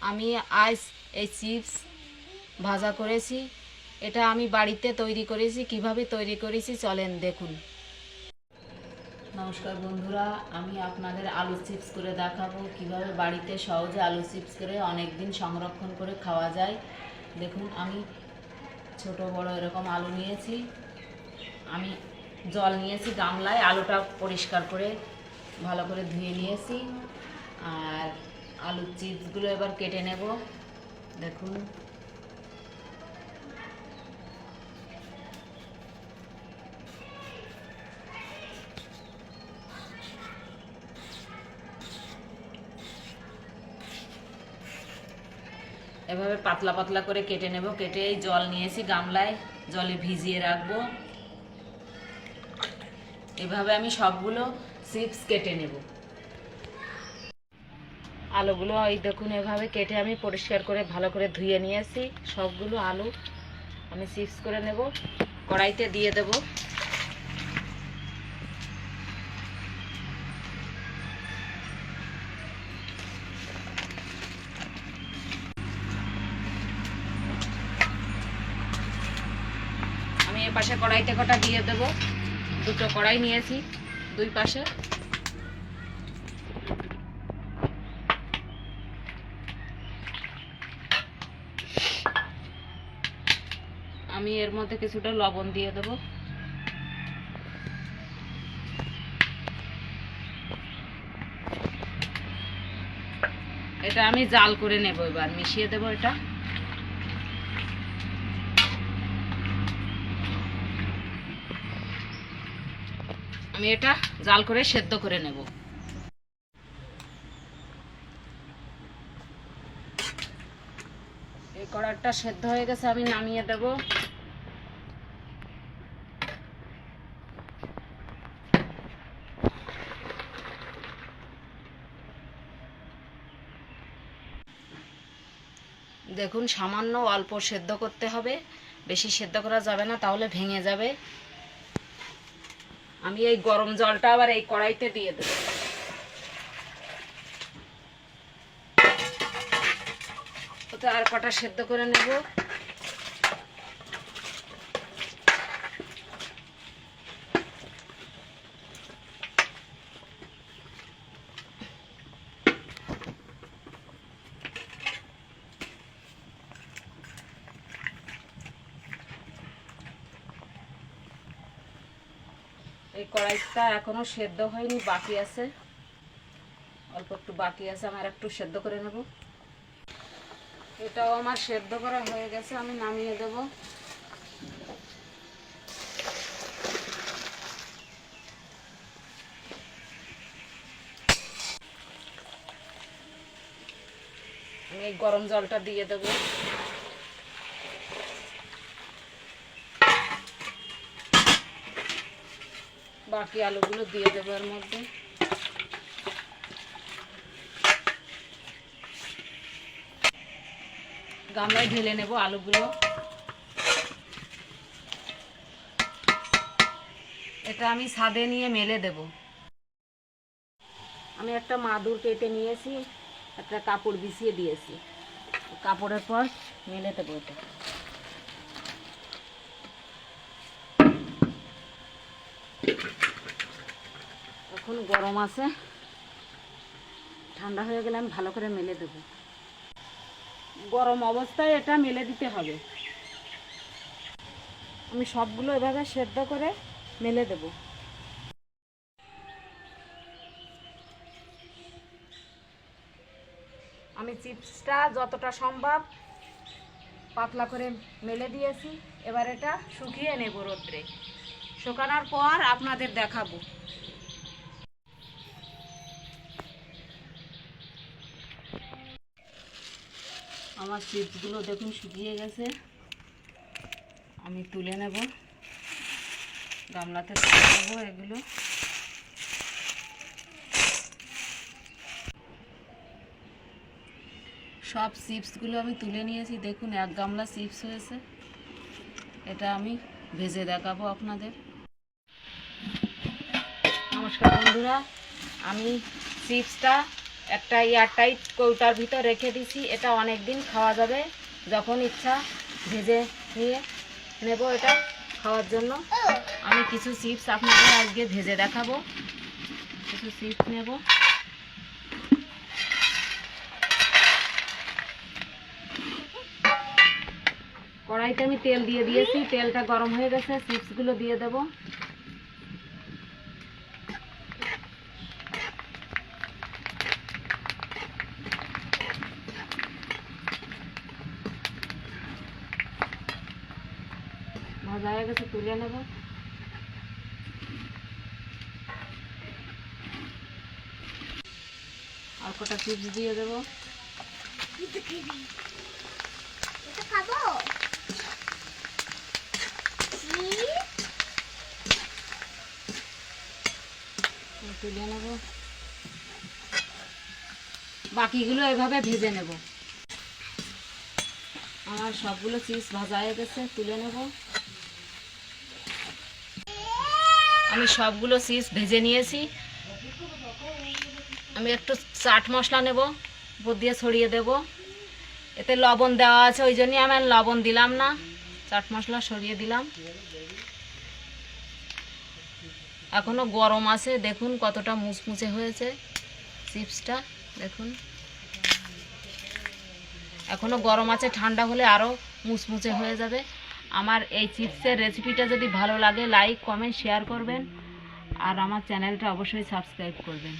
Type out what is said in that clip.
আমি আজ এই চিপস ভাজা করেছি। এটা আমি বাড়িতে তৈরি করেছি। কিভাবে তৈরি করেছি চলেন দেখুন। নমস্কার বন্ধুরা, আমি আপনাদের আলু চিপস করে দেখাবো কিভাবে বাড়িতে সহজে আলু চিপস করে অনেক দিন সংরক্ষণ করে খাওয়া যায়। দেখুন, আমি ছোট বড় এরকম আলু নিয়েছি। আমি জল নিয়েছি গামলায়, আলুটা পরিষ্কার করে ভালো করে ধুয়ে নিয়েছি। আর আলুর চিপসগুলো এবার কেটে নেব। দেখুন, এভাবে পাতলা পাতলা করে কেটে নেব। কেটে এই জল নিয়েছি গামলায়, জলে ভিজিয়ে রাখবো। এভাবে আমি সবগুলো চিপস কেটে নেব। আলুগুলো এই দেখুন, এভাবে কেটে আমি পরিষ্কার করে ভালো করে ধুয়ে নিয়েছি। সবগুলো আলু আমি চিপস করে নেব। কড়াইতে দিয়ে দেব। আমি এ পাশে কড়াইতে কটা দিয়ে দেব। দুটো কড়াই নিয়েছি দুই পাশে। আমি এর মধ্যে কিছুটা লবণ দিয়ে দেব। এটা আমি জাল করে নেব। এবার মিশিয়ে দেব। এটা আমি এটা জাল করে সেদ্ধ করে নেব। এই কড়াইটা সেদ্ধ হয়ে গেছে, আমি নামিয়ে দেব। দেখুন, সামান্য অল্প সেদ্ধ করতে হবে, বেশি সেদ্ধ করা যাবে না, তাহলে ভেঙে যাবে। আমি এই গরম জলটা আবার এই কড়াইতে দিয়ে দেব। ওতে আর কটা সেদ্ধ করে নেব। এই কড়াইটা এখনো সেদ্ধ হয়নি, বাকি আছে, অল্প একটু বাকি আছে। আমার একটু সেদ্ধ করে নেব। এটাও আমার সেদ্ধ করা হয়ে গেছে, আমি নামিয়ে দেব। আমি এই গরম জলটা দিয়ে দেব। বাকি আলুগুলো দিয়ে দেবো এর মধ্যে। গামলায় ঢেলে নেব আলুগুলো। এটা আমি ছাদে নিয়ে মেলে দেব। আমি একটা মাদুর কেটে নিয়েছি, একটা কাপড় বিছিয়ে দিয়েছি। কাপড়ের পর মেলে দেবো। এটা এখন গরম আছে, ঠান্ডা হয়ে গেলে আমি ভালো করে মেলে দেব। গরম অবস্থায় এটা মেলে দিতে হবে। আমি সবগুলো এভাবে সেদ্ধ করে মেলে দেব। আমি চিপসটা যতটা সম্ভব পাতলা করে মেলে দিয়েছি। এবার এটা শুকিয়ে নেব রোদ্রে। শুকানোর পর আপনাদের দেখাবো। আমার চিপসগুলো দেখুন শুকিয়ে গেছে। আমি তুলে নেব, গামলাতে তুলে নেব এগুলো। সব চিপসগুলো আমি তুলে নিয়েছি। দেখুন, এক গামলা চিপস হয়েছে। এটা আমি ভেজে দেখাবো আপনাদের। নমস্কার বন্ধুরা, আমি চিপসটা একটা এয়ারটাইট কৌটার ভিতর রেখে দিছি। এটা অনেক দিন খাওয়া যাবে, যখন ইচ্ছা ভেজে নিয়ে নেব এটা খাওয়ার জন্য। আমি কিছু চিপস আপনাদের আজকে ভেজে দেখাবো। কিছু চিপস নেব। কড়াইতে আমি তেল দিয়ে দিয়েছি, তেলটা গরম হয়ে গেছে, চিপসগুলো দিয়ে দেব। ভাজা হয়ে গেছে, তুলে নেব। আর কটা চিপস দিয়ে দেবো। তুলে নেব, বাকিগুলো এভাবে ভেজে নেব। আমার সবগুলো চিপস ভাজা হয়ে গেছে, তুলে নেব। আমি সবগুলো চিপস ভেজে নিয়েছি। আমি একটু চাট মশলা নেব, উপর দিয়ে ছড়িয়ে দেব। এতে লবণ দেওয়া আছে, ওই জন্যই আমি লবণ দিলাম না, চাট মশলা ছড়িয়ে দিলাম। এখনো গরম আছে, দেখুন কতটা মুচমুচে হয়েছে চিপসটা, দেখুন এখনো গরম আছে, ঠান্ডা হলে আরও মুচমুচে হয়ে যাবে। আমার এই চিপসের রেসিপিটা যদি ভালো লাগে লাইক কমেন্ট শেয়ার করবেন, আর আমার চ্যানেলটা অবশ্যই সাবস্ক্রাইব করবেন।